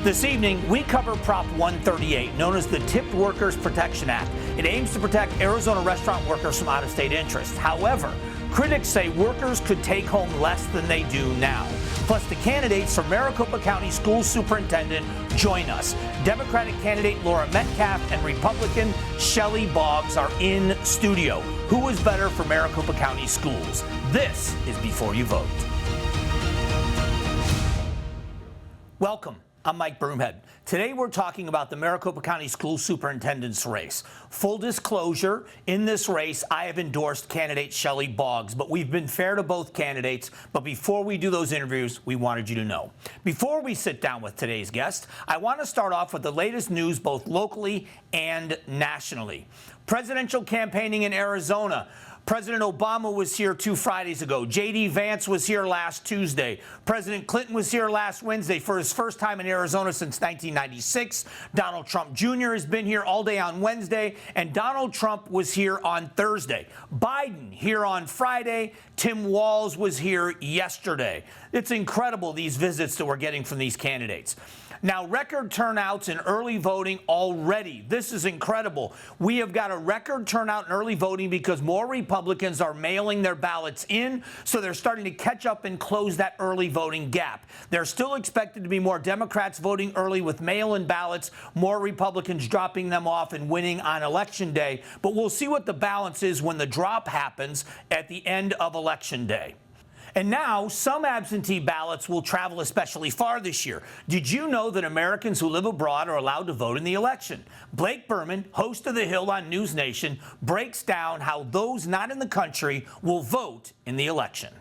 This evening, we cover Prop 138, known as the Tipped Workers Protection Act. It aims to protect Arizona restaurant workers from out-of-state interests. However, critics say workers could take home less than they do now. Plus, the candidates for Maricopa County School Superintendent join us. Democratic candidate Laura Metcalfe and Republican Shelli Boggs are in studio. Who is better for Maricopa County schools? This is Before You Vote. Welcome. I'm Mike Broomhead. Today we're talking about the Maricopa County School Superintendent's race. Full disclosure, in this race I have endorsed candidate Shelli Boggs, but we've been fair to both candidates. But before we do those interviews, we wanted you to know. Before we sit down with today's guest, I want to start off with the latest news both locally and nationally. Presidential campaigning in Arizona. President Obama was here 2 Fridays ago. J.D. Vance was here last Tuesday. President Clinton was here last Wednesday for his first time in Arizona since 1996. Donald Trump Jr. has been here all day on Wednesday, and Donald Trump was here on Thursday. Biden here on Friday. Tim Walz was here yesterday. It's incredible, these visits that we're getting from these candidates. Now, record turnouts in early voting already. This is incredible. We have got a record turnout in early voting because more Republicans are mailing their ballots in, so they're starting to catch up and close that early voting gap. There's still expected to be more Democrats voting early with mail-in ballots, more Republicans dropping them off and winning on Election Day. But we'll see what the balance is when the drop happens at the end of Election Day. And now, some absentee ballots will travel especially far this year. Did you know that Americans who live abroad are allowed to vote in the election? Blake Berman, host of The Hill on News Nation, breaks down how those not in the country will vote in the election.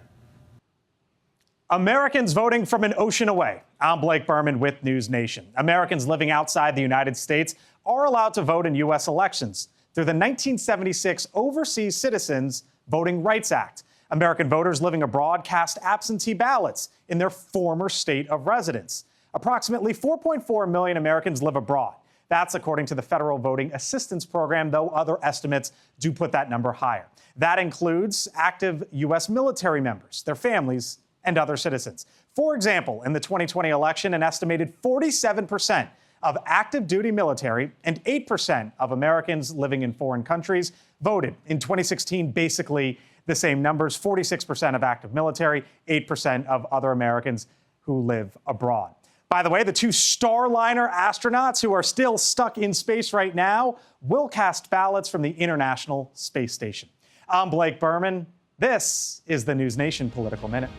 Americans voting from an ocean away. I'm Blake Berman with News Nation. Americans living outside the United States are allowed to vote in U.S. elections through the 1976 Overseas Citizens Voting Rights Act. American voters living abroad cast absentee ballots in their former state of residence. Approximately 4.4 million Americans live abroad. That's according to the Federal Voting Assistance Program, though other estimates do put that number higher. That includes active U.S. military members, their families, and other citizens. For example, in the 2020 election, an estimated 47% of active duty military and 8% of Americans living in foreign countries voted. In 2016, basically the same numbers, 46% of active military, 8% of other Americans who live abroad. By the way, the 2 Starliner astronauts who are still stuck in space right now will cast ballots from the International Space Station. I'm Blake Berman. This is the News Nation Political Minute.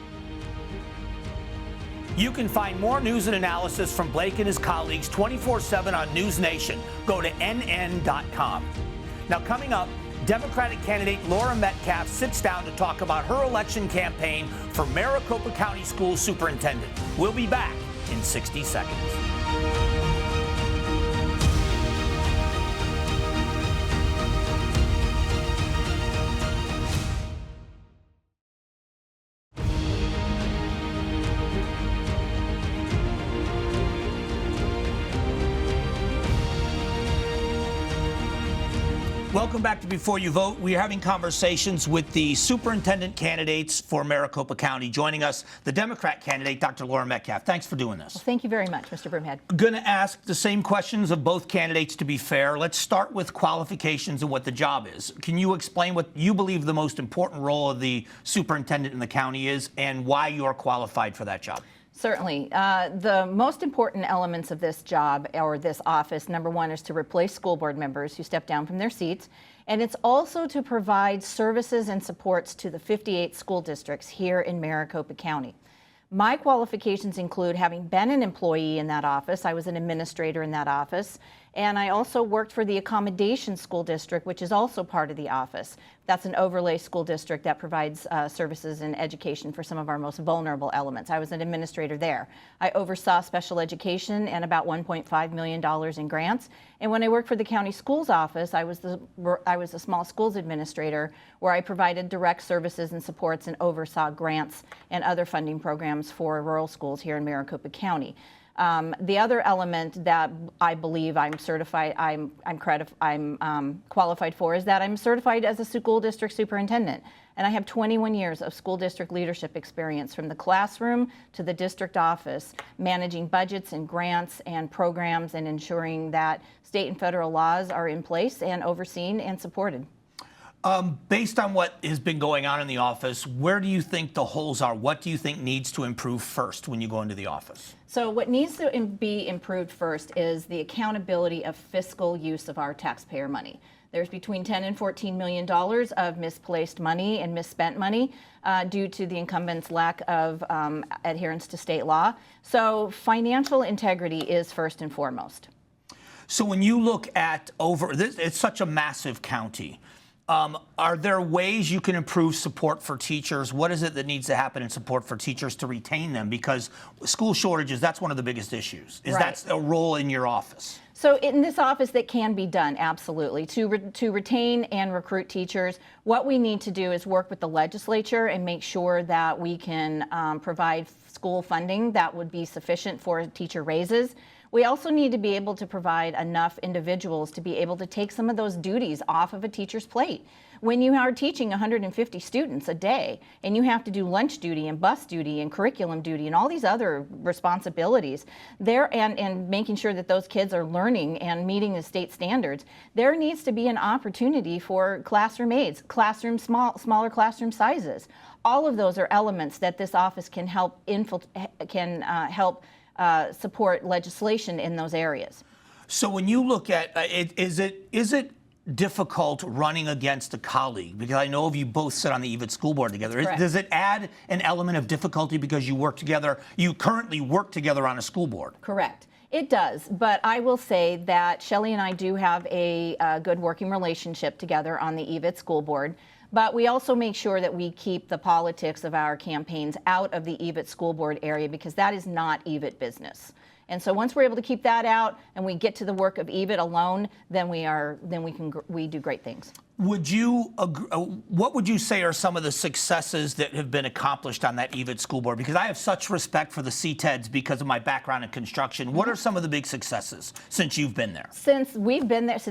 You can find more news and analysis from Blake and his colleagues 24/7 on News Nation. Go to nn.com. Now, coming up, Democratic candidate Laura Metcalfe sits down to talk about her election campaign for Maricopa County School Superintendent. We'll be back in 60 seconds. Welcome back to Before You Vote. We are having conversations with the superintendent candidates for Maricopa County. Joining us, the Democrat candidate, Dr. Laura Metcalfe. Thanks for doing this. Well, thank you very much, Mr. Broomhead. Going to ask the same questions of both candidates to be fair. Let's start with qualifications and what the job is. Can you explain what you believe the most important role of the superintendent in the county is and why you're qualified for that job? Certainly. The most important elements of this job or this office, number one, is to replace school board members who step down from their seats. And it's also to provide services and supports to the 58 school districts here in Maricopa County. My qualifications include having been an employee in that office. I was an administrator in that office. And I also worked for the Accommodation School District, which is also part of the office. That's an overlay school district that provides services and education for some of our most vulnerable elements. I was an administrator there. I oversaw special education and about $1.5 million in grants. And when I worked for the county schools office, I was the small schools administrator, where I provided direct services and supports and oversaw grants and other funding programs for rural schools here in Maricopa County. The other element that I believe I'm certified, I'm qualified for is that I'm certified as a school district superintendent. And I have 21 years of school district leadership experience from the classroom to the district office, managing budgets and grants and programs and ensuring that state and federal laws are in place and overseen and supported. Based on what has been going on in the office, where do you think the holes are? What do you think needs to improve first when you go into the office? So what needs to be improved first is the accountability of fiscal use of our taxpayer money. There's between $10 and $14 million of misplaced money and misspent money due to the incumbent's lack of adherence to state law. So financial integrity is first and foremost. So when you look at it's such a massive county. Are there ways you can improve support for teachers? What is it that needs to happen in support for teachers to retain them? Because school shortages, that's one of the biggest issues. Is Right. that a role in your office? So in this office, that can be done, absolutely. To retain and recruit teachers, what we need to do is work with the legislature and make sure that we can provide school funding that would be sufficient for teacher raises. We also need to be able to provide enough individuals to be able to take some of those duties off of a teacher's plate. When you are teaching 150 students a day and you have to do lunch duty and bus duty and curriculum duty and all these other responsibilities there and making sure that those kids are learning and meeting the state standards, there needs to be an opportunity for classroom aides, smaller classroom sizes. All of those are elements that this office can help support legislation in those areas. So when you look at it, is it difficult running against a colleague? Because I know of you both sit on the EVIT school board together. Correct. Does it add an element of difficulty because you work together? You currently work together on a school board. Correct. It does, but I will say that Shelli and I do have a good working relationship together on the EVIT school board. But we also make sure that we keep the politics of our campaigns out of the EVIT school board area because that is not EVIT business. And so once we're able to keep that out and we get to the work of EVIT alone, then we do great things. Would you what would you say are some of the successes that have been accomplished on that EVIT school board? Because I have such respect for the CTEDs because of my background in construction. What are some of the big successes since you've been there? Since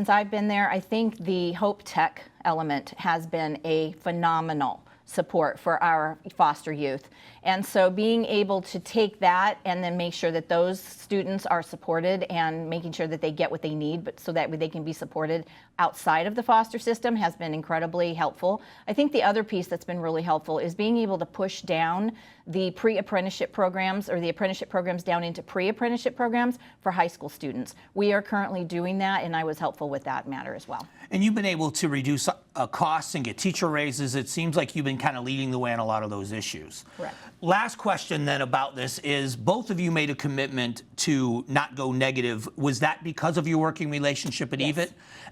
I've been there, I think the Hope Tech element has been a phenomenal support for our foster youth. And so being able to take that and then make sure that those students are supported and making sure that they get what they need, but so that they can be supported outside of the foster system has been incredibly helpful. I think the other piece that's been really helpful is being able to push down the pre-apprenticeship programs or the apprenticeship programs down into pre-apprenticeship programs for high school students. We are currently doing that, and I was helpful with that matter as well. And you've been able to reduce costs and get teacher raises. It seems like you've been kind of leading the way on a lot of those issues. Correct. Last question then about this is both of you made a commitment to not go negative. Was that because of your working relationship at Yes.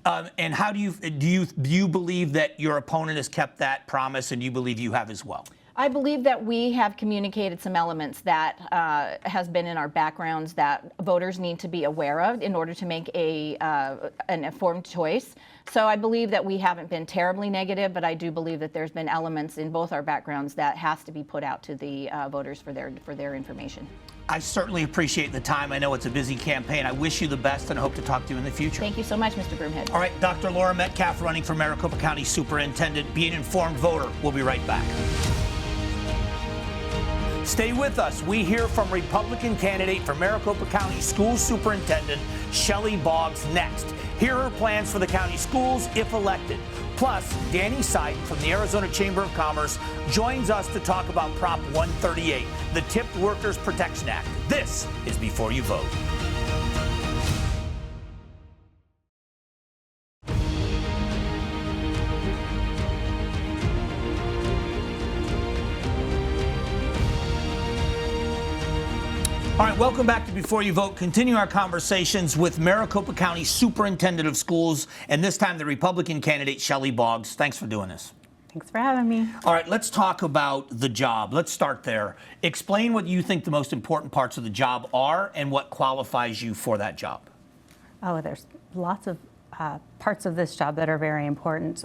EVIT? And how do you believe that your opponent has kept that promise, and do you believe you have as well? I believe that we have communicated some elements that has been in our backgrounds that voters need to be aware of in order to make an informed choice. So I believe that we haven't been terribly negative, but I do believe that there's been elements in both our backgrounds that has to be put out to the voters for their information. I certainly appreciate the time. I know it's a busy campaign. I wish you the best and hope to talk to you in the future. Thank you so much, Mr. Broomhead. All right, Dr. Laura Metcalfe running for Maricopa County Superintendent. Be an informed voter. We'll be right back. Stay with us. We hear from Republican candidate for Maricopa County School Superintendent Shelli Boggs next. Here are her plans for the county schools if elected. Plus, Danny Seiden from the Arizona Chamber of Commerce joins us to talk about Prop 138, the Tipped Workers Protection Act. This is Before You Vote. All right, welcome back to Before You Vote. Continue our conversations with Maricopa County Superintendent of Schools, and this time the Republican candidate, Shelli Boggs. Thanks for doing this. Thanks for having me. All right, let's talk about the job. Let's start there. Explain what you think the most important parts of the job are and what qualifies you for that job. Oh, there's lots of parts of this job that are very important.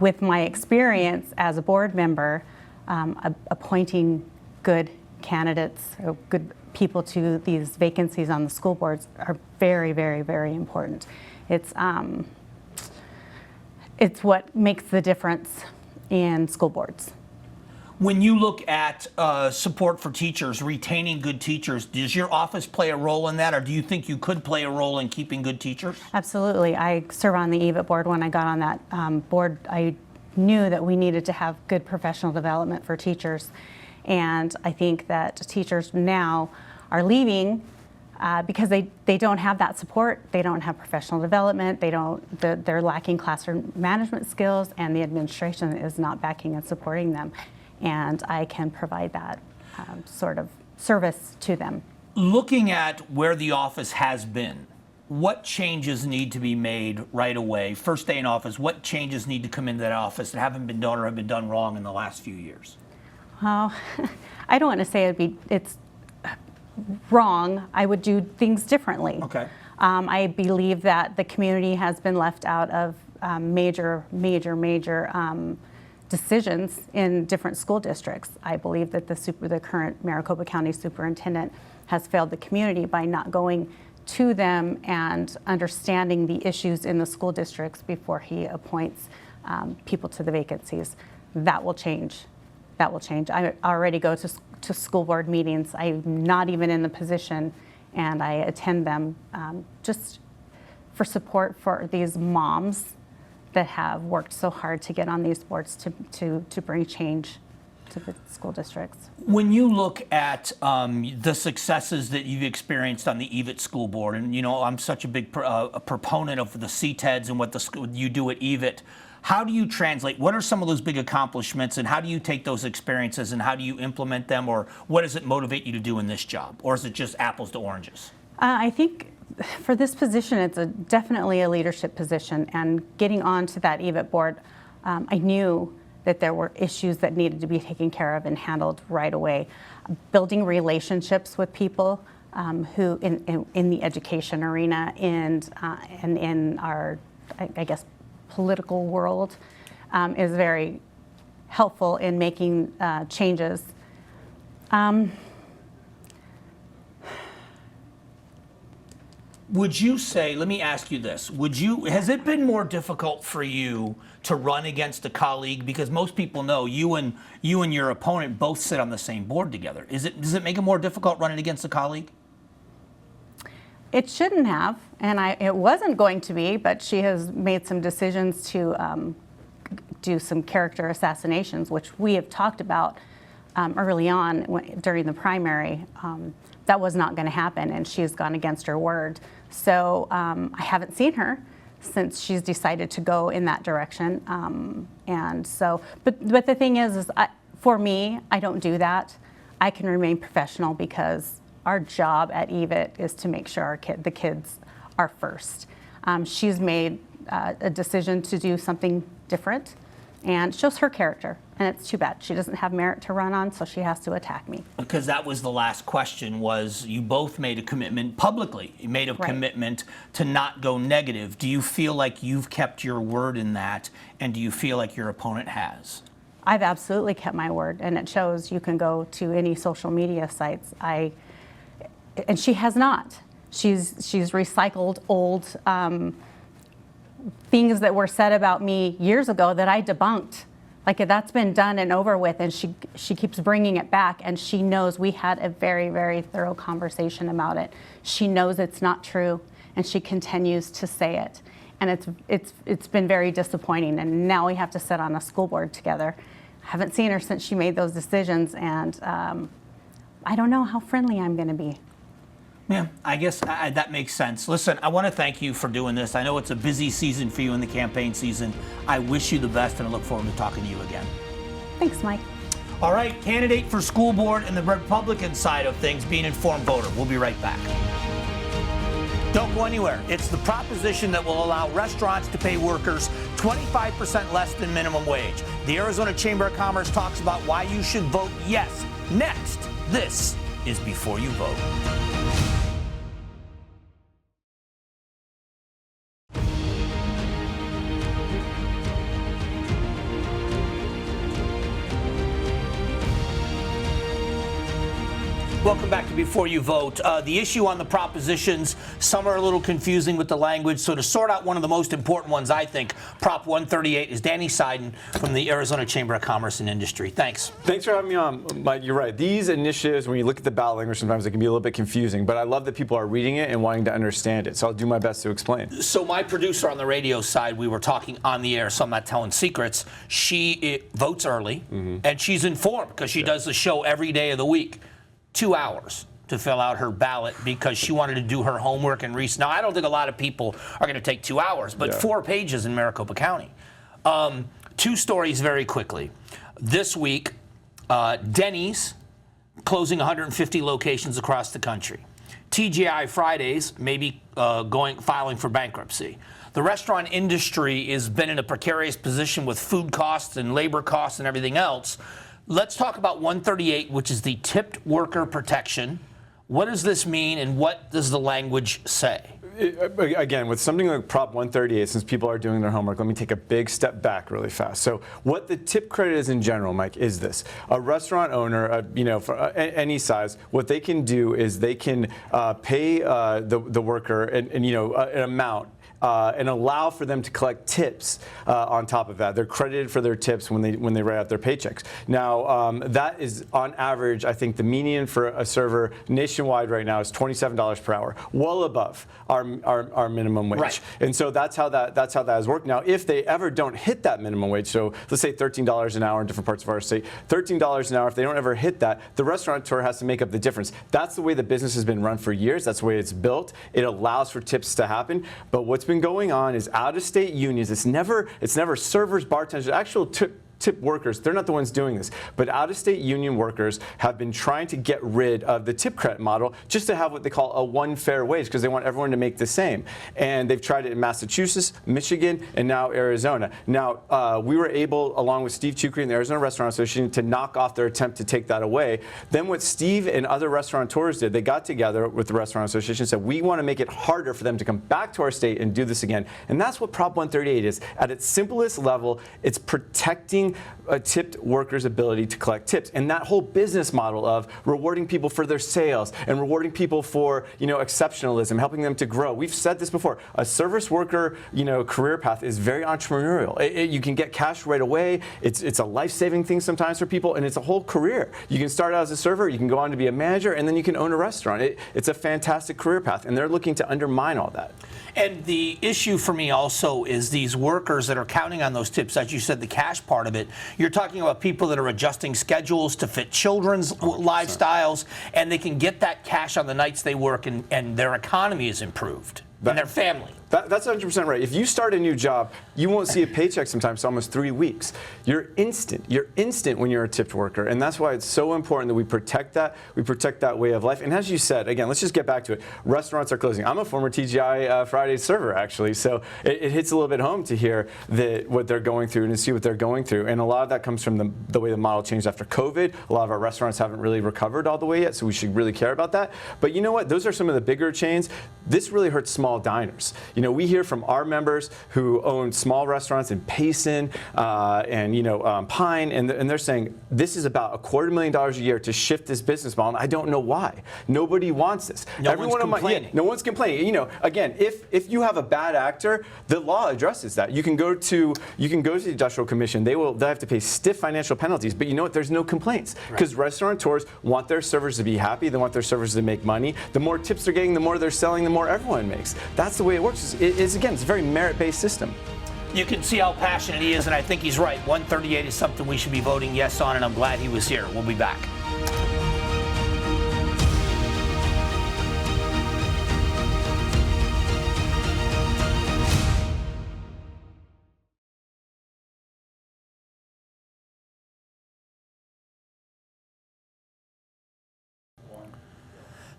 With my experience as a board member, appointing good candidates, or good people to these vacancies on the school boards are very, very, very important. It's what makes the difference in school boards. When you look at support for teachers, retaining good teachers, does your office play a role in that, or do you think you could play a role in keeping good teachers? Absolutely. I serve on the EVIT board. When I got on that board, I knew that we needed to have good professional development for teachers. And I think that teachers now are leaving because they don't have that support. They don't have professional development. They're lacking classroom management skills, and the administration is not backing and supporting them. And I can provide that sort of service to them. Looking at where the office has been, what changes need to be made right away? First day in office, what changes need to come into that office that haven't been done or have been done wrong in the last few years? Well, I don't want to say it's wrong. I would do things differently. Okay. I believe that the community has been left out of major decisions in different school districts. I believe that the current Maricopa County Superintendent has failed the community by not going to them and understanding the issues in the school districts before he appoints people to the vacancies. That will change. That will change. I already go to school board meetings. I'm not even in the position, and I attend them just for support for these moms that have worked so hard to get on these boards to bring change to the school districts. When you look at the successes that you've experienced on the EVIT school board, and you know I'm such a big a proponent of the CTEDs and what you do at EVIT, how do you translate? What are some of those big accomplishments, and how do you take those experiences and how do you implement them, or what does it motivate you to do in this job, or is it just apples to oranges? I think for this position, it's definitely a leadership position, and getting onto that EVIT board, I knew that there were issues that needed to be taken care of and handled right away. Building relationships with people who in the education arena and in our, I guess, political world is very helpful in making changes. Would you say, let me ask you this, has it been more difficult for you to run against a colleague? Because most people know you and your opponent both sit on the same board together. Does it make it more difficult running against a colleague? It shouldn't have, and it wasn't going to be, but she has made some decisions to do some character assassinations, which we have talked about early on during the primary. That was not going to happen, and she's gone against her word. So I haven't seen her since she's decided to go in that direction. And so, but the thing is for me, I don't do that. I can remain professional because our job at EVIT is to make sure the kids are first. She's made a decision to do something different, and it shows her character. And it's too bad. She doesn't have merit to run on, so she has to attack me. Because that was the last question, was you both made a commitment publicly. You made a commitment to not go negative. Do you feel like you've kept your word in that, and do you feel like your opponent has? I've absolutely kept my word, and it shows. You can go to any social media sites. And she has not. She's recycled old things that were said about me years ago that I debunked. Like, that's been done and over with, and she keeps bringing it back, and she knows we had a very, very thorough conversation about it. She knows it's not true, and she continues to say it. And it's been very disappointing, and now we have to sit on a school board together. I haven't seen her since she made those decisions, and I don't know how friendly I'm going to be. Yeah, I guess that makes sense. Listen, I want to thank you for doing this. I know it's a busy season for you in the campaign season. I wish you the best, and I look forward to talking to you again. Thanks, Mike. All right, candidate for school board and the Republican side of things, being informed voter. We'll be right back. Don't go anywhere. It's the proposition that will allow restaurants to pay workers 25% less than minimum wage. The Arizona Chamber of Commerce talks about why you should vote yes. Next, this is Before You Vote. Before You Vote. The issue on the propositions, some are a little confusing with the language. So to sort out one of the most important ones, I think, Prop 138, is Danny Seiden from the Arizona Chamber of Commerce and Industry. Thanks. Thanks for having me on, Mike. You're right. These initiatives, when you look at the ballot language, sometimes it can be a little bit confusing. But I love that people are reading it and wanting to understand it. So I'll do my best to explain. So my producer on the radio side, we were talking on the air, so I'm not telling secrets. She votes early, and she's informed because she does the show every day of the week. 2 hours to fill out her ballot because she wanted to do her homework and research. Now, I don't think a lot of people are going to take 2 hours, but 4 pages in Maricopa County. 2 stories very quickly. This week, Denny's closing 150 locations across the country. TGI Fridays maybe filing for bankruptcy. The restaurant industry has been in a precarious position with food costs and labor costs and everything else. Let's talk about 138, which is the tipped worker protection. What does this mean, and what does the language say? Again, with something like Prop 138, since people are doing their homework, let me take a big step back really fast. So what the tip credit is in general, Mike, is this. A restaurant owner, for any size, what they can do is they can pay the worker an amount and allow for them to collect tips on top of that. They're credited for their tips when they write out their paychecks. Now, that is on average, I think the median for a server nationwide right now is $27 per hour, well above our minimum wage. Right. And so that's how that has worked. Now, if they ever don't hit that minimum wage, so let's say $13 an hour in different parts of our state, $13 an hour, if they don't ever hit that, the restaurateur has to make up the difference. That's the way the business has been run for years. That's the way it's built. It allows for tips to happen. But what's been going on is out-of-state unions. It's never servers, bartenders, actual tip workers. They're not the ones doing this, but out-of-state union workers have been trying to get rid of the tip credit model just to have what they call a one fair wage, because they want everyone to make the same. And they've tried it in Massachusetts, Michigan, and now Arizona. Now, we were able, along with Steve Chukri and the Arizona Restaurant Association, to knock off their attempt to take that away. Then what Steve and other restaurateurs did, they got together with the Restaurant Association and said, we want to make it harder for them to come back to our state and do this again. And that's what Prop 138 is. At its simplest level, it's protecting a tipped worker's ability to collect tips. And that whole business model of rewarding people for their sales and rewarding people for, exceptionalism, helping them to grow. We've said this before. A service worker, career path is very entrepreneurial. You can get cash right away. It's a life-saving thing sometimes for people, and it's a whole career. You can start out as a server, you can go on to be a manager, and then you can own a restaurant. It's a fantastic career path, and they're looking to undermine all that. And the issue for me also is these workers that are counting on those tips, as you said, the cash part of it. You're talking about people that are adjusting schedules to fit children's lifestyles, and they can get that cash on the nights they work, and their economy is improved, and their family. That's 100% right. If you start a new job, you won't see a paycheck sometimes almost 3 weeks. You're instant. You're instant when you're a tipped worker. And that's why it's so important that we protect that. We protect that way of life. And as you said, again, let's just get back to it. Restaurants are closing. I'm a former TGI Fridays server, actually. So it hits a little bit home to hear what they're going through and to see what they're going through. And a lot of that comes from the way the model changed after COVID. A lot of our restaurants haven't really recovered all the way yet, so we should really care about that. But you know what? Those are some of the bigger chains. This really hurts small diners. We hear from our members who own small restaurants in Payson and Pine, and they're saying this is about $250,000 a year to shift this business model. And I don't know why. Nobody wants this. No one's complaining. No one's complaining. Again, if you have a bad actor, the law addresses that. You can go to the Industrial Commission. They'll have to pay stiff financial penalties. But you know what? There's no complaints because restaurateurs want their servers to be happy. They want their servers to make money. The more tips they're getting, the more they're selling, the more everyone makes. That's the way it works. Again, it's a very merit-based system. You can see how passionate he is, and I think he's right. 138 is something we should be voting yes on, and I'm glad he was here. We'll be back.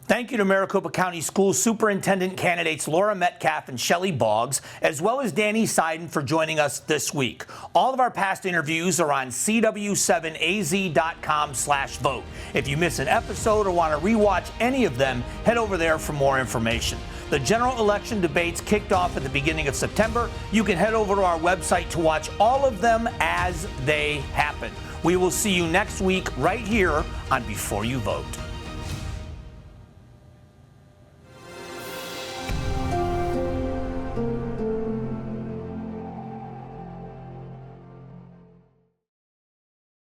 Thank you to Maricopa County School Superintendent candidates Laura Metcalfe and Shelli Boggs, as well as Danny Seiden for joining us this week. All of our past interviews are on cw7az.com/vote. If you miss an episode or want to rewatch any of them, head over there for more information. The general election debates kicked off at the beginning of September. You can head over to our website to watch all of them as they happen. We will see you next week right here on Before You Vote.